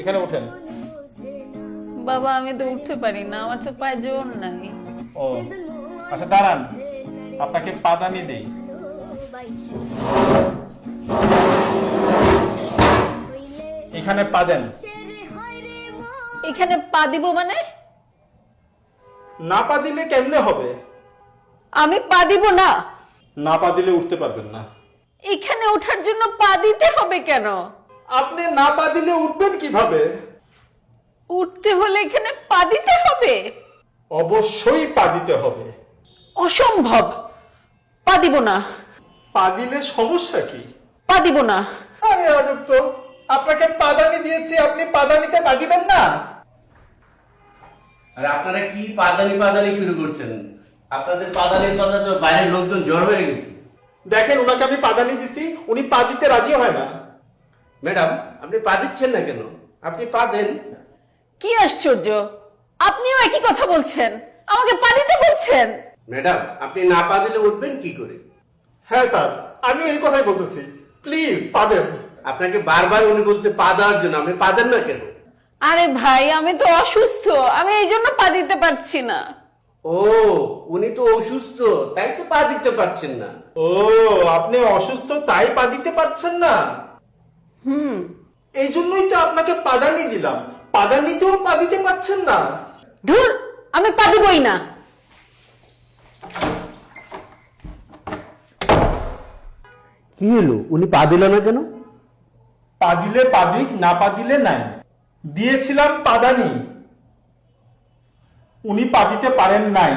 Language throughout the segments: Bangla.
এখানে ওঠেন। বাবা আমি তো উঠতে পারি না, আমার তো পায়ে জোর নাই। ও আচ্ছা দাঁড়ান, আপনাকে পাদানি দেই। এখানে পা দেন। এখানে পা দিব মানে? না পা দিলে কেমনে হবে? আমি পা দিব না। না পা দিলে উঠতে পারবেন না। এখানে ওঠার জন্য পা দিতে হবে কেন? আপনি না পা দিলে উঠবেন কিভাবে? উঠতে হলে এখানে পা দিতে হবে? অবশ্যই পা দিতে হবে। অসম্ভব, পা দিব না। পা দিলে সমস্যা কি? পা দিব না। আরে আজব তো, আপনাকে পাদানি দিয়েছি, আপনি পাদানিতে পা দিবেন না? আর আপনারা কি পাদানি পাদানি শুরু করছেন? আপনাদের পাদানির কথা তো বাইরের লোকজন জড় হয়ে গেছে। দেখেন ওনাকে আমি পাদানি দিছি, উনি পা দিতে রাজি হয় না। ম্যাডাম আপনি পা দিচ্ছেন না কেন? আপনি পা দেন। কি আশ্চর্য, আপনিও একই কথা বলছেন, আমাকে পা দিতে বলছেন। ম্যাডাম আপনি না পা দিলে উঠবেন কি করে? হ্যাঁ স্যার, আমি এই কথাই বলতেছি, প্লিজ পা দেন। আপনাকে বারবার উনি বলছে পা দেওয়ার জন্য, আপনি পা দেন না কেন? আরে ভাই আমি তো অসুস্থ, আমি এই জন্য পা দিতে পারছি না। ও উনি তো অসুস্থ, তাই তো পা দিতে পারছেন না। ও আপনি অসুস্থ তাই পা দিতে পারছেন না? এই জন্যই তো আপনাকে পাদানি দিলাম, পাদানিতেও পা দিতে পারছেন না। ধুর, আমি পা দিবই না। কি হলো, উনি পা দিল না কেন? পা দিলে পা দিক, না পা দিলে নাই। দিয়েছিলাম পাদানি, উনি পা দিতে পারেন নাই।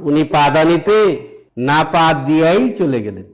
উনি পাদানিতে না পা দিয়েই চলে গেলেন।